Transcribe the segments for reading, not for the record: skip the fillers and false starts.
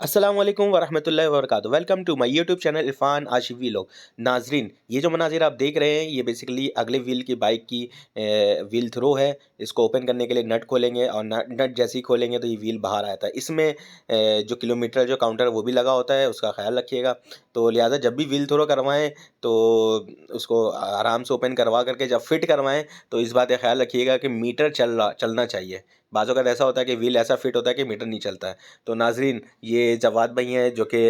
अस्सलाम वालेकुम वरहमतुल्लाहि वबरकातुहू। Welcome to my YouTube channel Irfan Ashif vlog. नाजरीन, ये जो मनाजिर आप देख रहे हैं ये बेसिकली अगले व्हील की बाइक की व्हील थ्रो है। इसको ओपन करने के लिए नट खोलेंगे और नट जैसे ही खोलेंगे तो ये व्हील बाहर आता है। इसमें जो किलोमीटर जो काउंटर है वो भी लगा होता है, उसका ख्याल रखिएगा। तो लिहाजा जब भी व्हील थ्रो करवाएं तो उसको आराम से ओपन करवा करके जब फिट करवाएं तो इस बात का ख्याल रखिएगा कि मीटर चलना चाहिए। बाज़ औक़ात ऐसा होता है कि व्हील ऐसा फिट होता है कि मीटर नहीं चलता है। तो नाजरीन, ये जवाद भाई हैं जो कि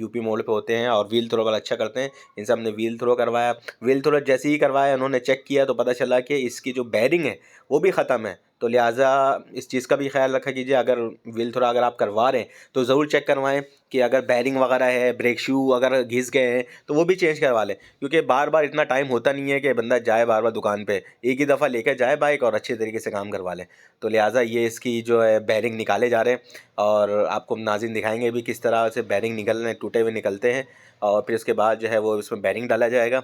यूपी मोड़ पे होते हैं और व्हील थ्रो बड़ा अच्छा करते हैं। इनसे हमने व्हील थ्रो करवाया। व्हील थ्रो जैसे ही करवाया उन्होंने चेक किया तो पता चला कि इसकी जो बैरिंग है वो भी ख़त्म है। तो लिहाजा इस चीज़ का भी ख्याल रखा कीजिए, अगर व्हील थ्रो अगर आप करवा रहे हैं तो ज़रूर चेक करवाएं कि अगर बैरिंग वगैरह है, ब्रेक शू अगर घिस गए हैं तो वो भी चेंज करवा लें, क्योंकि बार बार इतना टाइम होता नहीं है कि बंदा जाए बार बार दुकान पे। एक ही दफ़ा लेकर जाए बाइक और अच्छे तरीके से काम करवा लें। तो लिहाजा ये इसकी जो है बैरिंग निकाले जा रहे हैं और आपको नाज़रीन दिखाएंगे भी किस तरह से बैरिंग निकल रहे हैं, टूटे हुए निकलते हैं। और फिर उसके बाद जो है वो इसमें बैरिंग डाला जाएगा।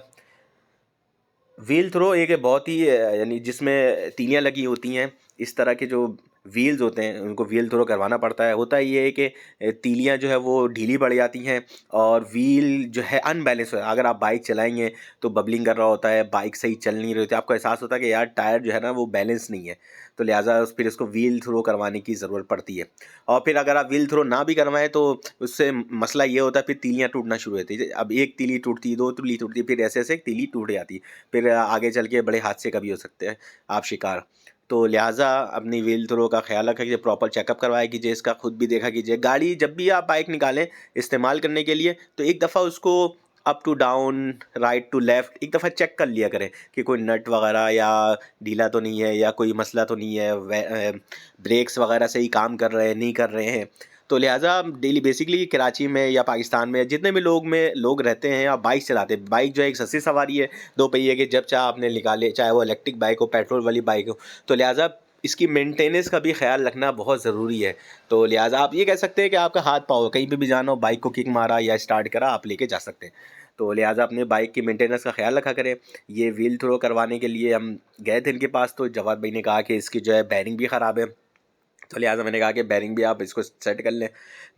व्हील थ्रो एक बहुत ही यानी जिसमें तीलियाँ लगी होती हैं, इस तरह के जो व्हील्स होते हैं उनको व्हील थ्रो करवाना पड़ता है। होता ये है कि तीलियाँ जो है वो ढीली पड़ जाती हैं और व्हील जो है अनबैलेंस हो, अगर आप बाइक चलाएंगे तो बबलिंग कर रहा होता है, बाइक सही चल नहीं रही होती, आपको एहसास होता है कि यार टायर जो है ना वो बैलेंस नहीं है। तो लिहाजा फिर इसको व्हील थ्रो करवाने की ज़रूरत पड़ती है। और फिर अगर आप व्हील थ्रो ना भी करवाएं तो उससे मसला ये होता है, फिर तीलियाँ टूटना शुरू होती है। अब एक तीली टूटती है, दो तीली टूटती है, फिर ऐसे ऐसे तीली टूट जाती है। फिर आगे चल के बड़े हादसे का भी हो सकते हैं आप शिकार। तो लिहाजा अपनी व्हील थ्रो का ख्याल रखा कीजिए, प्रॉपर चेकअप करवाया कीजिए, इसका खुद भी देखा कीजिए। गाड़ी जब भी आप बाइक निकालें इस्तेमाल करने के लिए तो एक दफ़ा उसको up to down, right to left एक दफ़ा चेक कर लिया करें कि कोई नट वगैरह या ढीला तो नहीं है या कोई मसला तो नहीं है, ब्रेक्स वगैरह सही काम कर रहे हैं नहीं कर रहे हैं। तो लिहाजा डेली बेसिकली कराची में या पाकिस्तान में जितने भी लोग रहते हैं या बाइक चलाते हैं, बाइक जो है एक सस्ती सवारी है, दो पहिए के, जब चाहे आपने निकाले, चाहे वो इलेक्ट्रिक बाइक हो, पेट्रोल वाली बाइक हो। तो लिहाजा इसकी मेंटेनेंस का भी ख्याल रखना बहुत ज़रूरी है। तो लिहाजा आप ये कह सकते हैं कि आपका हाथ पाँव कहीं पे भी जाना हो, बाइक को किक मारा या स्टार्ट करा, आप लेके जा सकते हैं। तो लिहाजा अपने बाइक की मेंटेनेंस का ख्याल रखा करें। ये व्हील थ्रो करवाने के लिए हम गए थे इनके पास, तो जवाद भाई ने कहा कि इसकी जो है बैरिंग भी ख़राब है। तो लिहाजा मैंने कहा कि बैरिंग भी आप इसको सेट कर लें।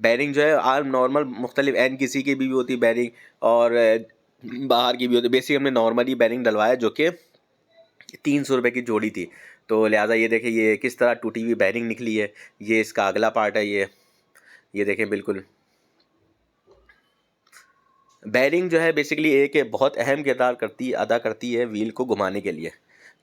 बैरिंग जो है आम नॉर्मल मुख्तलिफ एन किसी की भी होती बैरिंग और बाहर की भी होती। बेसिक हमने नॉर्मली बैरिंग डलवाया जो कि 300 रुपये की जोड़ी थी। तो लिहाजा ये देखें ये किस तरह टूटी हुई बैरिंग निकली है। ये इसका अगला पार्ट है, ये देखें बिल्कुल। बैरिंग जो है बेसिकली एक बहुत अहम किरदार अदा करती है व्हील को घुमाने के लिए।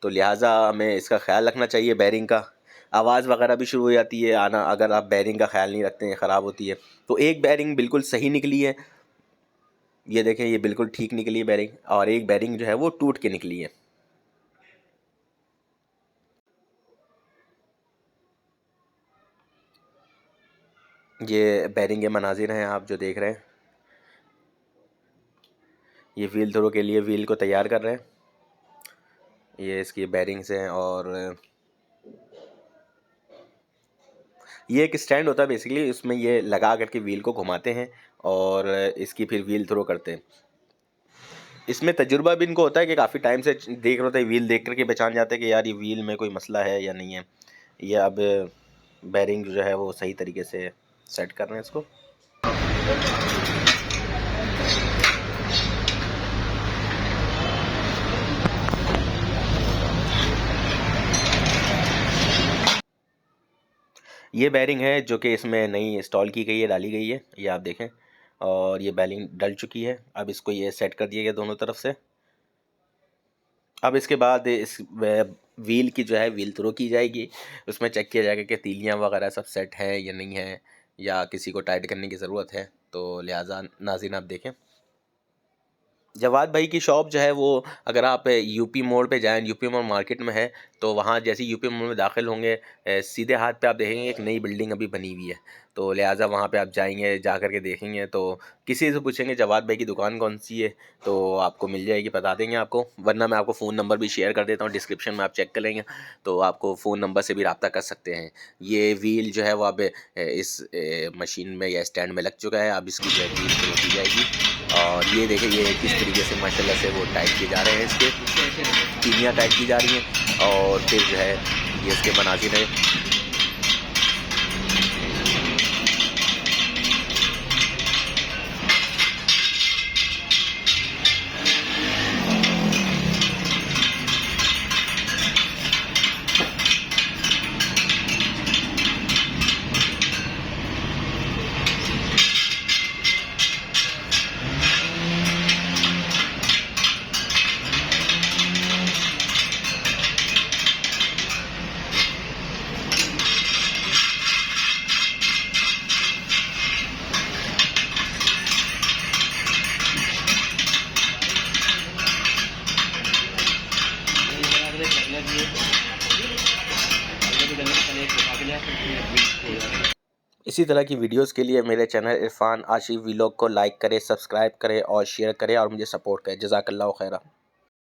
तो लिहाजा हमें इसका ख्याल रखना चाहिए बैरिंग का। आवाज़ वगैरह भी शुरू हो जाती है आना अगर आप बैरिंग का ख्याल नहीं रखते हैं, ख़राब होती है। तो एक बैरिंग बिल्कुल सही निकली है, ये देखें ये बिल्कुल ठीक निकली है बैरिंग, और एक बैरिंग जो है वो टूट के निकली है। ये बैरिंग के मनाजिर हैं आप जो देख रहे हैं। ये व्हील थ्रो के लिए व्हील को तैयार कर रहे हैं। ये इसकी बैरिंग्स हैं और ये एक स्टैंड होता है बेसिकली, इसमें ये लगा करके व्हील को घुमाते हैं और इसकी फिर व्हील थ्रो करते हैं। इसमें तजुर्बा भी इनको होता है कि काफ़ी टाइम से देख रहे होते हैं, व्हील देख करके पहचान जाते हैं कि यार ये व्हील में कोई मसला है या नहीं है। ये अब बैरिंग जो है वो सही तरीके से सेट कर रहे हैं इसको। ये बैरिंग है जो कि इसमें नई इंस्टॉल की गई है, डाली गई है, ये आप देखें। और ये बैरिंग डल चुकी है। अब इसको ये सेट कर दिया गया दोनों तरफ से। अब इसके बाद इस व्हील की जो है व्हील थ्रो की जाएगी। उसमें चेक किया जाएगा कि तीलियाँ वगैरह सब सेट है या नहीं है, या किसी को टाइट करने की ज़रूरत है। तो लिहाजा नाज़रीन आप देखें, जवाद भाई की शॉप जो है वो अगर आप यूपी मोड़ पे जाएं, यूपी मोड़ मार्केट में है, तो वहाँ जैसे यूपी मोड़ में दाखिल होंगे सीधे हाथ पे आप देखेंगे एक नई बिल्डिंग अभी बनी हुई है। तो लिहाजा वहाँ पे आप जाएंगे, जा कर के देखेंगे तो किसी से पूछेंगे जवाद भाई की दुकान कौन सी है तो आपको मिल जाएगी, बता देंगे आपको। वरना मैं आपको फ़ोन नंबर भी शेयर कर देता हूँ डिस्क्रिप्शन में, आप चेक कर लेंगे तो आपको फ़ोन नंबर से भी रब्ता कर सकते हैं। ये व्हील जो है वो अब इस मशीन में या स्टैंड में लग चुका है। अब इसकी जो है व्हील शुरू की जाएगी। और ये देखें ये किस तरीके से माशाल्लाह से वो टाइट किए जा रहे हैं, इसके तीलियाँ टाइट की जा रही हैं। और फिर जो है ये इसके मनाजिर है। इसी तरह की वीडियोस के लिए मेरे चैनल इरफान आशिफ व्लॉग को लाइक करें, सब्सक्राइब करें और शेयर करें और मुझे सपोर्ट करें। जज़ाकल्लाहु खैरा।